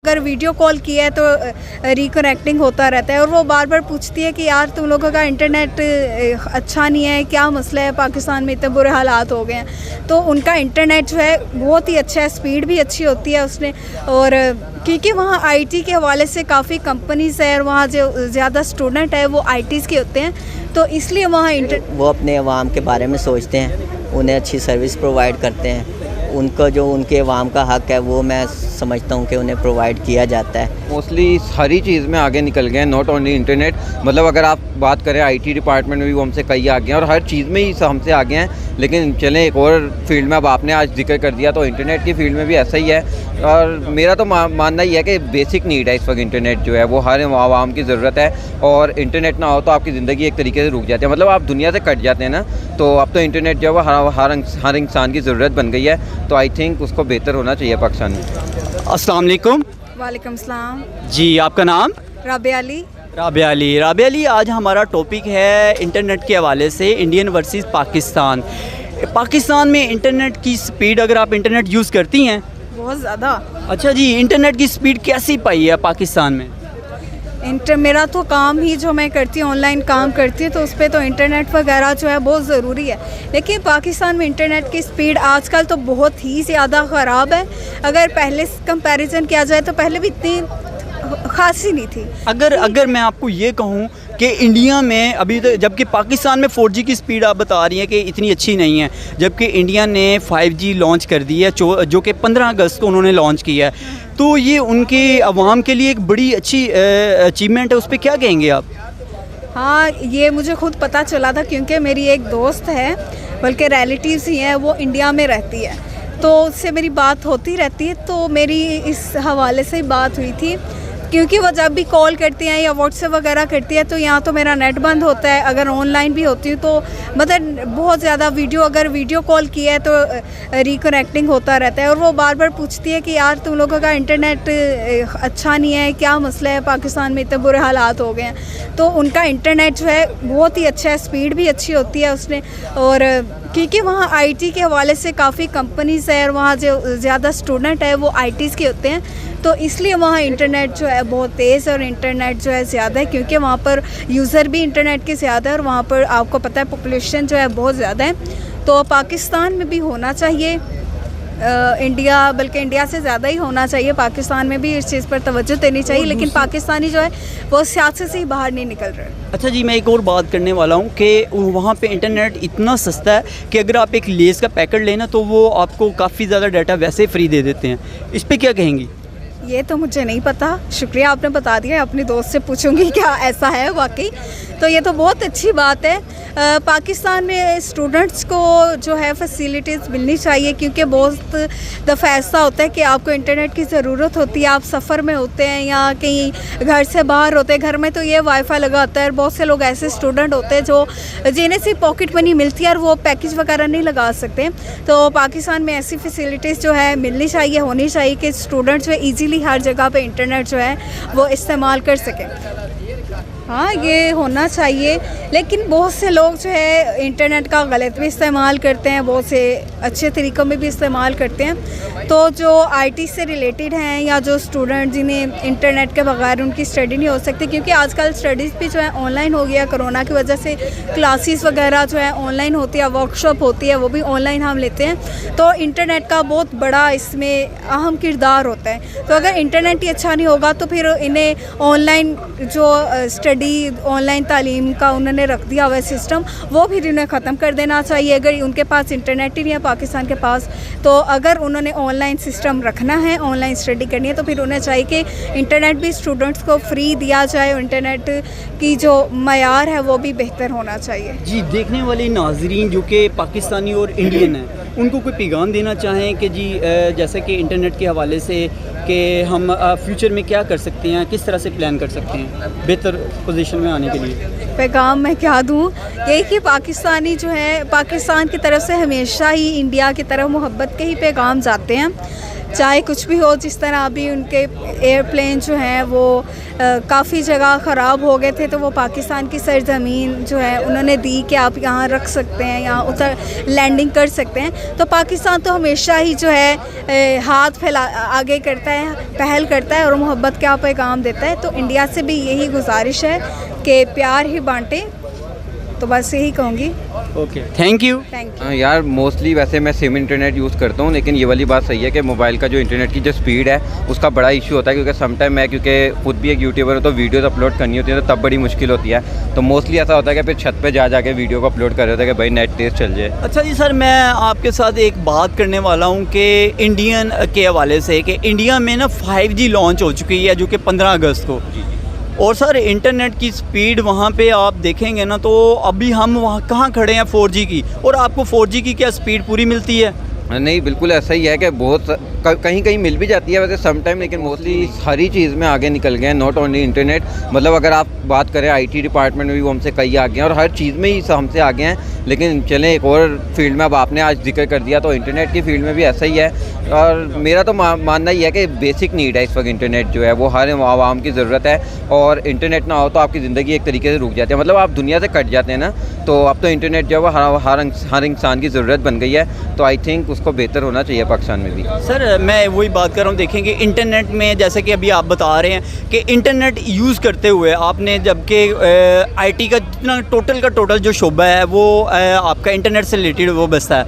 अगर video call किया है तो रिकनेक्टिंग होता रहता है और वो बार बार पूछती है कि यार तुम लोगों का इंटरनेट अच्छा नहीं है, क्या मसला है, पाकिस्तान में इतने बुरे हालात हो गए हैं। तो उनका इंटरनेट जो है बहुत ही अच्छा है, स्पीड भी अच्छी होती है उसने। और क्योंकि वहाँ आईटी के हवाले से काफ़ी कंपनीज़ है और वहाँ जो ज़्यादा स्टूडेंट है वो आईटीज़ के होते हैं, तो इसलिए वहाँ वो अपने अवाम के बारे में सोचते हैं, उन्हें अच्छी सर्विस प्रोवाइड करते हैं। उनको जो उनके अवाम का हक़ है वो मैं समझता हूँ कि उन्हें प्रोवाइड किया जाता है। मोस्टली सारी चीज़ में आगे निकल गए हैं, नॉट ओनली इंटरनेट। मतलब अगर आप बात करें आईटी डिपार्टमेंट में भी वो हमसे कई आगे हैं और हर चीज़ में ही हमसे आगे हैं। लेकिन चलें एक और फील्ड में, अब आपने आज जिक्र कर दिया, तो इंटरनेट की फील्ड में भी ऐसा ही है। और मेरा तो मानना ही है कि बेसिक नीड है इस वक्त इंटरनेट जो है, वो हर आवाम की ज़रूरत है। और इंटरनेट ना हो तो आपकी ज़िंदगी एक तरीके से रुक जाती है, मतलब आप दुनिया से कट जाते हैं ना। तो अब तो इंटरनेट जो है वो हर इंसान की ज़रूरत बन गई है, तो आई थिंक उसको बेहतर होना चाहिए पाकिस्तान में। अस्सलाम वालेकुम। वालेकुम सलाम जी, आपका नाम? राबिया अली। राबिया अली, आज हमारा टॉपिक है इंटरनेट के हवाले से इंडियन वर्सेस पाकिस्तान। पाकिस्तान में इंटरनेट की स्पीड, अगर आप इंटरनेट यूज़ करती हैं? बहुत ज़्यादा। अच्छा जी, इंटरनेट की स्पीड कैसी पाई है पाकिस्तान में? मेरा तो काम ही जो मैं करती हूँ, ऑनलाइन काम करती हूँ, तो उस पर तो इंटरनेट वगैरह जो है बहुत ज़रूरी है। लेकिन पाकिस्तान में इंटरनेट की स्पीड आजकल तो बहुत ही ज़्यादा ख़राब है। अगर पहले कंपैरिजन किया जाए तो पहले भी इतनी खासी नहीं थी। अगर मैं आपको ये कहूँ कि इंडिया में अभी तो, जबकि पाकिस्तान में 4G की स्पीड आप बता रही हैं कि इतनी अच्छी नहीं है, जबकि इंडिया ने 5G लॉन्च कर दी है, जो कि 15 अगस्त को उन्होंने लॉन्च किया है। तो ये उनके अवाम के लिए एक बड़ी अच्छी अचीवमेंट है, उस पर क्या कहेंगे आप? हाँ, ये मुझे खुद पता चला था क्योंकि मेरी एक दोस्त है, बल्कि रिलेटिव्स ही हैं, वो इंडिया में रहती है, तो उससे मेरी बात होती रहती है। तो मेरी इस हवाले से बात हुई थी, क्योंकि वो जब भी कॉल करती हैं या व्हाट्सएप वगैरह करती है तो यहाँ तो मेरा नेट बंद होता है। अगर ऑनलाइन भी होती हूँ तो मतलब बहुत ज़्यादा अगर वीडियो कॉल किया है तो रिकनेक्टिंग होता रहता है और वो बार बार पूछती है कि यार तुम लोगों का इंटरनेट अच्छा नहीं है, क्या मसला है, पाकिस्तान में इतने बुरे हालात हो गए हैं। तो उनका इंटरनेट जो है बहुत ही अच्छा है, स्पीड भी अच्छी होती है उसने। और क्योंकि वहाँ आईटी के हवाले से काफ़ी कंपनीज़ है और वहाँ जो ज़्यादा स्टूडेंट है वो आईटीज़ के होते हैं, तो इसलिए वहाँ इंटरनेट जो है बहुत तेज़ और इंटरनेट जो है ज़्यादा है, क्योंकि वहाँ पर यूज़र भी इंटरनेट के ज़्यादा है और वहाँ पर आपको पता है पॉपुलेशन जो है बहुत ज़्यादा है। तो पाकिस्तान में भी होना चाहिए, बल्कि इंडिया से ज़्यादा ही होना चाहिए। पाकिस्तान में भी इस चीज़ पर तवज्जो देनी चाहिए, लेकिन पाकिस्तानी जो है वो सियासत से ही बाहर नहीं निकल रहे। अच्छा जी, मैं एक और बात करने वाला हूँ कि वहाँ पे इंटरनेट इतना सस्ता है कि अगर आप एक लेस का पैकेट लेना तो वो आपको काफ़ी ज़्यादा डाटा वैसे फ्री दे देते हैं। इस पर क्या कहेंगी? ये तो मुझे नहीं पता, शुक्रिया आपने बता दिया। अपनी दोस्त से पूछूंगी क्या ऐसा है वाकई। तो ये तो बहुत अच्छी बात है। पाकिस्तान में स्टूडेंट्स को जो है फैसिलिटीज़ मिलनी चाहिए, क्योंकि बहुत दफ़ा ऐसा होता है कि आपको इंटरनेट की ज़रूरत होती है, आप सफ़र में होते हैं या कहीं घर से बाहर होते हैं। घर में तो ये वाईफाई लगा होता है और बहुत से लोग ऐसे स्टूडेंट होते हैं जो जिन्हें सिर्फ पॉकेट मनी मिलती है और वो पैकेज वगैरह नहीं लगा सकते। तो पाकिस्तान में ऐसी फैसिलिटीज़ जो है मिलनी चाहिए, होनी चाहिए कि स्टूडेंट जो है ईजीली हर जगह पे इंटरनेट जो है वो इस्तेमाल कर सकें। हाँ, ये होना चाहिए। लेकिन बहुत से लोग जो है इंटरनेट का गलत भी इस्तेमाल करते हैं, बहुत से अच्छे तरीक़ों में भी इस्तेमाल करते हैं। तो जो आईटी से रिलेटेड हैं या जो स्टूडेंट जिन्हें इंटरनेट के बगैर उनकी स्टडी नहीं हो सकती, क्योंकि आजकल स्टडीज़ भी जो है ऑनलाइन हो गया, कोरोना की वजह से क्लासेस वगैरह जो है ऑनलाइन होती है, वर्कशॉप होती है, वो भी ऑनलाइन हम लेते हैं। तो इंटरनेट का बहुत बड़ा इसमें अहम किरदार होता है। तो अगर इंटरनेट ही अच्छा नहीं होगा तो फिर इन्हें ऑनलाइन जो ऑनलाइन तालीम का उन्होंने रख दिया हुआ सिस्टम, वो भी इन्हें ख़त्म कर देना चाहिए। अगर उनके पास इंटरनेट ही नहीं है पाकिस्तान के पास, तो अगर उन्होंने ऑनलाइन सिस्टम रखना है, ऑनलाइन स्टडी करनी है, तो फिर उन्हें चाहिए कि इंटरनेट भी स्टूडेंट्स को फ्री दिया जाए और इंटरनेट की जो मयार है वो भी बेहतर होना चाहिए। जी, देखने वाले नाजरीन जो कि पाकिस्तानी और इंडियन हैं, उनको कोई पैगाम देना चाहें कि जी जैसे कि इंटरनेट के हवाले से कि हम फ्यूचर में क्या कर सकते हैं, किस तरह से प्लान कर सकते हैं बेहतर पोजीशन में आने के लिए? पैगाम मैं क्या दूँ, यही कि पाकिस्तानी जो है, पाकिस्तान की तरफ से हमेशा ही इंडिया की तरफ मोहब्बत के ही पैगाम जाते हैं। चाहे कुछ भी हो, जिस तरह अभी उनके एयरप्लेन जो हैं वो काफ़ी जगह ख़राब हो गए थे, तो वो पाकिस्तान की सरजमीन जो है उन्होंने दी कि आप यहाँ रख सकते हैं, यहाँ उतर लैंडिंग कर सकते हैं। तो पाकिस्तान तो हमेशा ही जो है हाथ फैला आगे करता है, पहल करता है और मोहब्बत का पैगाम देता है। तो इंडिया से भी यही गुजारिश है कि प्यार ही बांटें, तो बस यही कहूँगी। Okay, thank you. Thank you. यार मोस्टली वैसे मैं सिम इंटरनेट यूज़ करता हूँ, लेकिन ये वाली बात सही है कि मोबाइल का जो इंटरनेट की जो स्पीड है उसका बड़ा इशू होता है, क्योंकि समटाइम मैं क्योंकि खुद भी एक यूट्यूबर हूँ तो वीडियोस अपलोड करनी होती है तो तब बड़ी मुश्किल होती है। तो मोस्टली ऐसा होता है कि फिर छत पे जा जाके वीडियो को अपलोड कर रहे होते हैं कि भाई नेट तेज़ चल जाए। अच्छा जी सर, मैं आपके साथ एक बात करने वाला हूँ कि इंडियन के हवाले से कि इंडिया में ना 5G लॉन्च हो चुकी है जो कि 15 अगस्त को। और सर इंटरनेट की स्पीड वहाँ पे आप देखेंगे ना, तो अभी हम वहाँ कहाँ खड़े हैं 4G की, और आपको 4G की क्या स्पीड पूरी मिलती है? नहीं, बिल्कुल ऐसा ही है कि बहुत कहीं कहीं मिल भी जाती है वैसे सम टाइम, लेकिन मोस्टली सारी चीज़ में आगे निकल गए हैं, नॉट ओनली इंटरनेट। मतलब अगर आप बात करें IT डिपार्टमेंट में भी वो हमसे कई आगे हैं और हर चीज़ में ही हमसे आगे हैं। लेकिन चलें एक और फील्ड में, अब आपने आज जिक्र कर दिया तो इंटरनेट की फील्ड में भी ऐसा ही है। और मेरा तो मानना ही है कि बेसिक नीड है इस वक्त इंटरनेट जो है, वो हर आवाम की ज़रूरत है। और इंटरनेट ना हो तो आपकी ज़िंदगी एक तरीके से रुक जाती है, मतलब आप दुनिया से कट जाते हैं ना। तो अब तो इंटरनेट जो है वो हर इंसान की ज़रूरत बन गई है, तो आई थिंक उसको बेहतर होना चाहिए पाकिस्तान में भी। सर मैं वही बात कर रहा हूँ, देखेंगे इंटरनेट में जैसे कि अभी आप बता रहे हैं कि इंटरनेट यूज़ करते हुए आपने, जबकि IT का जितना टोटल का टोटल जो शोबा है वो आपका इंटरनेट से रिलेटेड वो बसता है,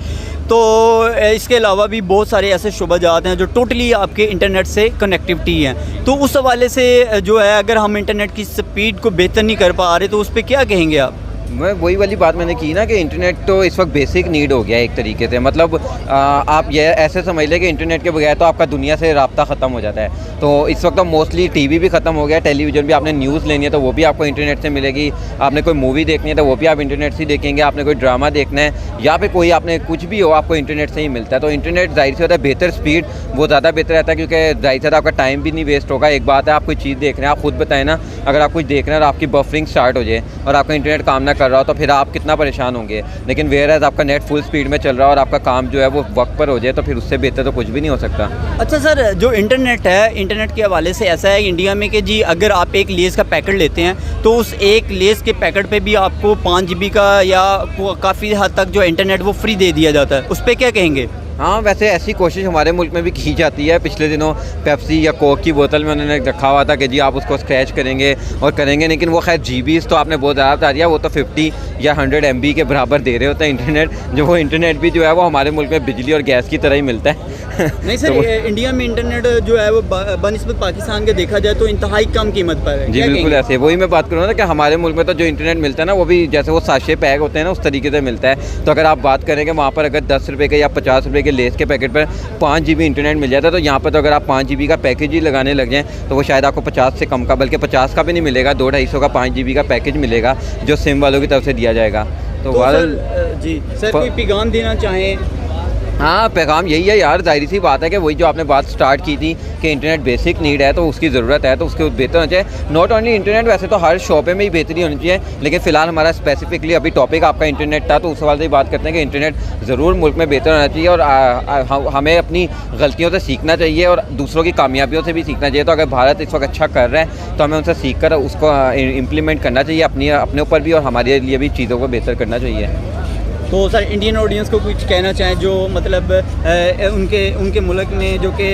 तो इसके अलावा भी बहुत सारे ऐसे शोबा जात हैं जो टोटली आपके इंटरनेट से कनेक्टिविटी हैं। तो उस हवाले से जो है, अगर हम इंटरनेट की स्पीड को बेहतर नहीं कर पा रहे तो उस पर क्या कहेंगे आप? मैं वही वाली बात मैंने की ना कि इंटरनेट तो इस वक्त बेसिक नीड हो गया है एक तरीके से। मतलब आप ये ऐसे समझ लें कि इंटरनेट के बगैर तो आपका दुनिया से राब्ता ख़त्म हो जाता है। तो इस वक्त तो मोस्टली टीवी भी ख़त्म हो गया, टेलीविज़न भी। आपने न्यूज़ लेनी है तो वो भी आपको इंटरनेट से मिलेगी, आपने कोई मूवी देखनी है तो वो भी आप इंटरनेट से देखेंगे, आपने कोई ड्रामा देखना है या फिर कोई आपने कुछ भी हो आपको इंटरनेट से ही मिलता है। तो इंटरनेट जाहिर से होता है बेहतर स्पीड, वो ज़्यादा बेहतर रहता है, क्योंकि जाहिर से आपका टाइम भी नहीं वेस्ट होगा। एक बात है, आप कोई चीज़ देख रहे हैं, आप खुद बताएं ना, अगर आप कुछ देख रहे हैं और आपकी बफरिंग स्टार्ट हो जाए और आपका इंटरनेट काम ना कर रहा हो तो फिर आप कितना परेशान होंगे। लेकिन वेयर एज आपका नेट फुल स्पीड में चल रहा है और आपका काम जो है वो वक्त पर हो जाए तो फिर उससे बेहतर तो कुछ भी नहीं हो सकता। अच्छा सर, जो इंटरनेट है, इंटरनेट के हवाले से ऐसा है इंडिया में कि जी अगर आप एक लेस का पैकेट लेते हैं तो उस एक लेस के पैकेट पे भी आपको 5 GB का या काफ़ी हद तक जो इंटरनेट वो फ्री दे दिया जाता है। उस पर क्या कहेंगे? हाँ, वैसे ऐसी कोशिश हमारे मुल्क में भी की जाती है। पिछले दिनों पेप्सी या कोक की बोतल में उन्होंने रखा हुआ था कि जी आप उसको स्क्रैच करेंगे और करेंगे, लेकिन वो खैर जीबीज़ तो आपने बहुत ज़्यादा बता दिया, वो तो 50 या 100 MB के बराबर दे रहे होते हैं इंटरनेट। जो वो इंटरनेट भी जो है वो हमारे मुल्क में बिजली और गैस की तरह ही मिलता है। नहीं सर, तो इंडिया में इंटरनेट जो है वो बनिस्बत पाकिस्तान के देखा जाए तो इंतहाई कम कीमत पर है। जी बिल्कुल ऐसे, वही मैं बात करूँ ना कि हमारे मुल्क में तो जो इंटरनेट मिलता है ना वो भी जैसे वो साशे पैक होते हैं ना उस तरीके से मिलता है। तो अगर आप बात करें कि वहाँ पर अगर 10 रुपये के या 50 रुपये के लेस के पैकेट पर 5 GB इंटरनेट मिल जाता है, तो यहाँ पर तो अगर आप 5 GB का पैकेज ही लगाने लग जाएँ तो वो शायद आपको 50 से कम का, बल्कि 50 का भी नहीं मिलेगा, 200-250 का 5 GB का पैकेज मिलेगा जो सिम वालों की तरफ से दिया जाएगा। तो जी सर, कोई पैगाम देना चाहें? हाँ, पैगाम यही है यार, जाहिर सी बात है कि वही जो आपने बात स्टार्ट की थी कि इंटरनेट बेसिक नीड है तो उसकी ज़रूरत है, तो उसके बेहतर होना चाहिए। नॉट ओनली इंटरनेट, वैसे तो हर शॉपे में ही बेहतरी होनी चाहिए, लेकिन फ़िलहाल हमारा स्पेसिफिकली अभी टॉपिक आपका इंटरनेट था, तो उस सवाल से ही बात करते हैं कि इंटरनेट ज़रूर मुल्क में बेहतर होना चाहिए और हमें अपनी गलतियों से सीखना चाहिए और दूसरों की कामयाबियों से भी सीखना चाहिए। तो अगर भारत इस वक्त अच्छा कर रहा है तो हमें उनसे सीख कर उसको इम्प्लीमेंट करना चाहिए अपने ऊपर भी, और हमारे लिए भी चीज़ों को बेहतर करना चाहिए। तो सर इंडियन ऑडियंस को कुछ कहना चाहें जो मतलब उनके मुल्क में जो कि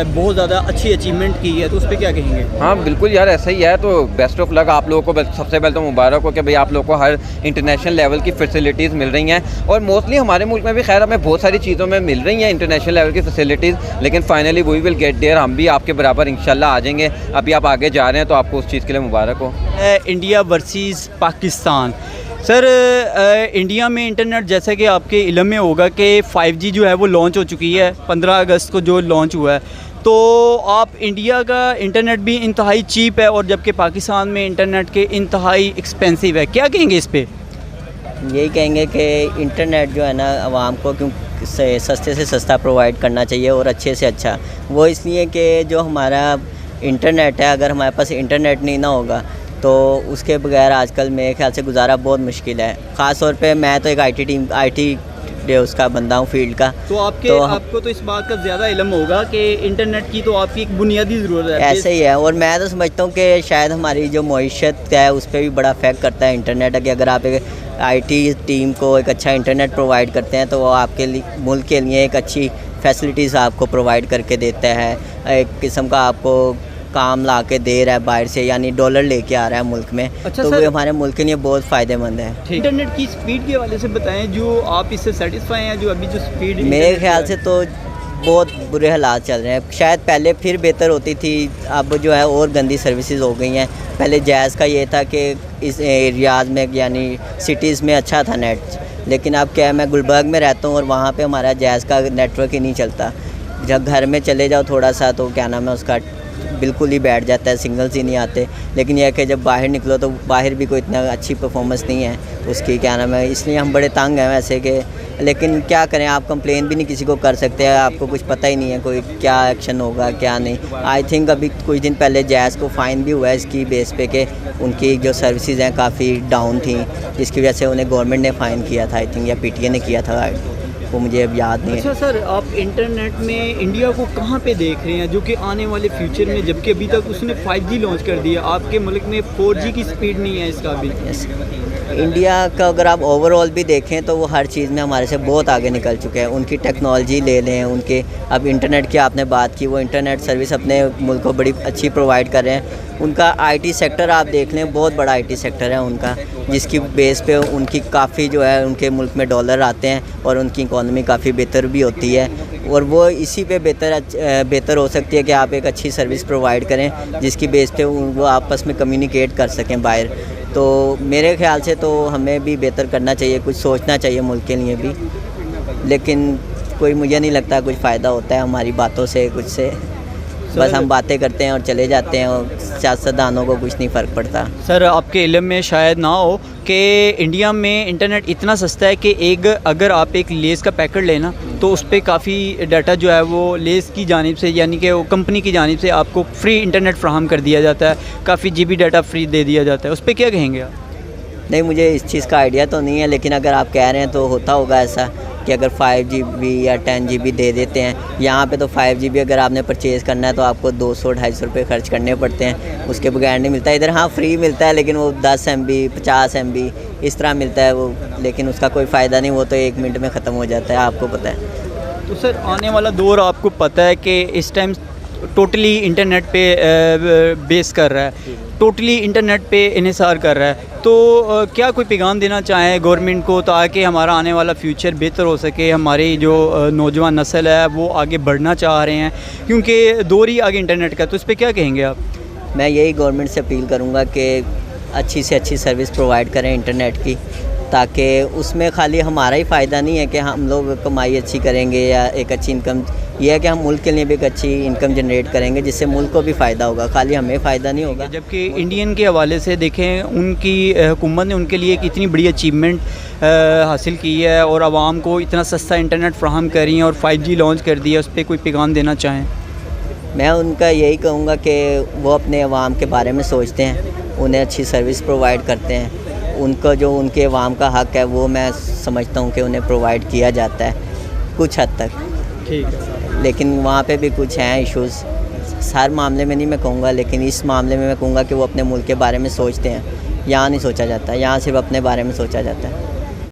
बहुत ज़्यादा अच्छी अचीवमेंट की है, तो उस पर क्या कहेंगे? हाँ बिल्कुल यार, ऐसा ही है। तो बेस्ट ऑफ लक आप लोगों को। सबसे पहले तो मुबारक हो कि भाई आप लोगों को हर इंटरनेशनल लेवल की फैसिलिटीज़ मिल रही हैं, और मोस्टली हमारे मुल्क में भी खैर हमें बहुत सारी चीज़ों में मिल रही हैं इंटरनेशनल लेवल की फैसिलिटीज़, लेकिन finally we will get there, हम भी आपके बराबर इंशाल्लाह आ जाएंगे। अभी आप आगे जा रहे हैं तो आपको उस चीज़ के लिए मुबारक हो। India versus Pakistan. Sir India में इंटरनेट जैसे कि आपके इल्म में होगा कि 5G जो है वो लॉन्च हो चुकी है 15 अगस्त को जो लॉन्च हुआ है, तो आप इंडिया का इंटरनेट भी इंतहाई चीप है और जबकि पाकिस्तान में इंटरनेट के इंतहाई एक्सपेंसिव है, क्या कहेंगे इस पे? यही कहेंगे कि इंटरनेट जो है ना आवाम को क्यों सस्ते से सस्ता प्रोवाइड करना चाहिए और अच्छे से अच्छा। वो इसलिए कि जो हमारा इंटरनेट है, अगर हमारे पास इंटरनेट नहीं ना होगा तो उसके बगैर आजकल मेरे ख्याल से गुजारा बहुत मुश्किल है। ख़ास तौर पे मैं तो एक IT उसका बंदा हूँ फील्ड का। तो आपको तो इस बात का ज़्यादा इल्म होगा कि इंटरनेट की तो आपकी एक बुनियादी ज़रूरत है। ऐसे ही है, और मैं तो समझता हूँ कि शायद हमारी जो मईशत है उस पर भी बड़ा इफेक्ट करता है इंटरनेट। कि अगर आप एक आईटी टीम को एक अच्छा इंटरनेट प्रोवाइड करते हैं तो वो आपके लिए, मुल्क के लिए एक अच्छी फैसिलिटीज़ आपको प्रोवाइड करके देता है, एक किस्म का आपको काम ला के दे रहा है बाहर से, यानी डॉलर लेके आ रहा है मुल्क में। अच्छा तो सर, वो हमारे मुल्क के लिए बहुत फ़ायदेमंद है। इंटरनेट की स्पीड के हवाले से बताएं, जो आप इससे सेटिस्फाई हैं, जो अभी जो स्पीड मेरे ख्याल से तो बहुत बुरे हालात चल रहे हैं। शायद पहले फिर बेहतर होती थी, अब जो है और गंदी सर्विसेज हो गई हैं। पहले जैज़ का ये था कि इस एरियाज़ में यानी सिटीज़ में अच्छा था नेट, लेकिन अब क्या है, मैं गुलबर्ग में रहता हूँ और वहाँ पे हमारा जैज़ का नेटवर्क ही नहीं चलता। जब घर में चले जाओ थोड़ा सा तो क्या नाम है उसका बिल्कुल ही बैठ जाता है, सिग्नल्स ही नहीं आते। लेकिन यह है कि जब बाहर निकलो तो बाहर भी कोई इतना अच्छी परफॉर्मेंस नहीं है उसकी, क्या नाम है, इसलिए हम बड़े तंग हैं वैसे कि। लेकिन क्या करें, आप कंप्लेन भी नहीं किसी को कर सकते हैं, आपको कुछ पता ही नहीं है कोई क्या एक्शन होगा क्या नहीं। आई थिंक अभी कुछ दिन पहले जैज़ को फ़ाइन भी हुआ है इसकी बेस पे कि उनकी जो सर्विसेज हैं काफ़ी डाउन थी, जिसकी वजह से उन्हें गवर्नमेंट ने फ़ाइन किया था, आई थिंक, या पीटीए ने किया था, वो मुझे अब याद नहीं है। अच्छा सर, आप इंटरनेट में इंडिया को कहाँ पे देख रहे हैं, जो कि आने वाले फ्यूचर में, जबकि अभी तक उसने 5G लॉन्च कर दिया, आपके मुल्क में 4G की स्पीड नहीं है इसका भी? इंडिया का अगर आप ओवरऑल भी देखें तो वो हर चीज़ में हमारे से बहुत आगे निकल चुके हैं। उनकी टेक्नोलॉजी ले लें, उनके अब इंटरनेट की आपने बात की, वो इंटरनेट सर्विस अपने मुल्क को बड़ी अच्छी प्रोवाइड कर रहे हैं। उनका आईटी सेक्टर आप देख लें, बहुत बड़ा आईटी सेक्टर है उनका, जिसकी बेस पे उनकी काफ़ी जो है उनके मुल्क में डॉलर आते हैं और उनकी इकॉनमी काफ़ी बेहतर भी होती है। और वो इसी पे बेहतर हो सकती है कि आप एक अच्छी सर्विस प्रोवाइड करें जिसकी बेस पे वो आपस में कम्युनिकेट कर सकें बाहर। तो मेरे ख्याल से तो हमें भी बेहतर करना चाहिए, कुछ सोचना चाहिए मुल्क के लिए भी, लेकिन कोई मुझे नहीं लगता कुछ फ़ायदा होता है हमारी बातों से, कुछ से। बस हम बातें करते हैं और चले जाते हैं और सियासतदानों को कुछ नहीं फ़र्क पड़ता। सर, आपके इल्म में शायद ना हो कि इंडिया में इंटरनेट इतना सस्ता है कि अगर आप एक लेस का पैकेट लेना तो उस पर काफ़ी डाटा जो है वो लेस की जानिब से, यानी कि वो कंपनी की जानिब से आपको फ्री इंटरनेट फ्राहम कर दिया जाता है, काफ़ी GB डाटा फ्री दे दिया जाता है। उस पर क्या कहेंगे आप? नहीं, मुझे इस चीज़ का आइडिया तो नहीं है, लेकिन अगर आप कह रहे हैं तो होता होगा ऐसा कि अगर 5GB या 10GB दे देते हैं। यहाँ पे तो 5GB अगर आपने परचेज़ करना है तो आपको 200-250 रुपये खर्च करने पड़ते हैं, उसके बगैर नहीं मिलता। इधर हाँ फ्री मिलता है, लेकिन वो 10 MB 50 MB इस तरह मिलता है वो, लेकिन उसका कोई फ़ायदा नहीं, वो तो 1 मिनट में ख़त्म हो जाता है, आपको पता है। तो सर, आने वाला दौर आपको पता है कि इस टाइम टोटली इंटरनेट पे बेस कर रहा है, टोटली इंटरनेट पे इन्हिसार कर रहा है। तो क्या कोई पैगाम देना चाहें गवर्नमेंट को ताकि हमारा आने वाला फ्यूचर बेहतर हो सके, हमारी जो नौजवान नस्ल है वो आगे बढ़ना चाह रहे हैं, क्योंकि दौर ही आगे इंटरनेट का, तो इस पर क्या कहेंगे आप? मैं यही गवर्नमेंट से अपील करूँगा कि अच्छी से अच्छी सर्विस प्रोवाइड करें इंटरनेट की, ताकि उसमें खाली हमारा ही फ़ायदा नहीं है कि हम लोग कमाई अच्छी करेंगे या एक अच्छी इनकम, यह है कि हम मुल्क के लिए भी एक अच्छी इनकम जनरेट करेंगे जिससे मुल्क को भी फ़ायदा होगा, खाली हमें फ़ायदा नहीं होगा। जबकि इंडियन के हवाले से देखें, उनकी हुकूमत ने उनके लिए एक इतनी बड़ी अचीवमेंट हासिल की है और आवाम को इतना सस्ता इंटरनेट फ्राहम करी है और 5G लॉन्च कर दिया, उस पर कोई पैगाम देना चाहें? मैं उनका यही कहूँगा कि वो अपने अवाम के बारे में सोचते हैं, उन्हें अच्छी सर्विस प्रोवाइड करते हैं, उनको जो उनके अवाम का हक़ है वो मैं समझता हूँ कि उन्हें प्रोवाइड किया जाता है कुछ हद तक। ठीक है, लेकिन वहाँ पे भी कुछ हैं इश्यूज़, हर मामले में नहीं मैं कहूँगा, लेकिन इस मामले में मैं कहूँगा कि वो अपने मुल्क के बारे में सोचते हैं। यहाँ नहीं सोचा जाता, यहाँ सिर्फ अपने बारे में सोचा जाता है।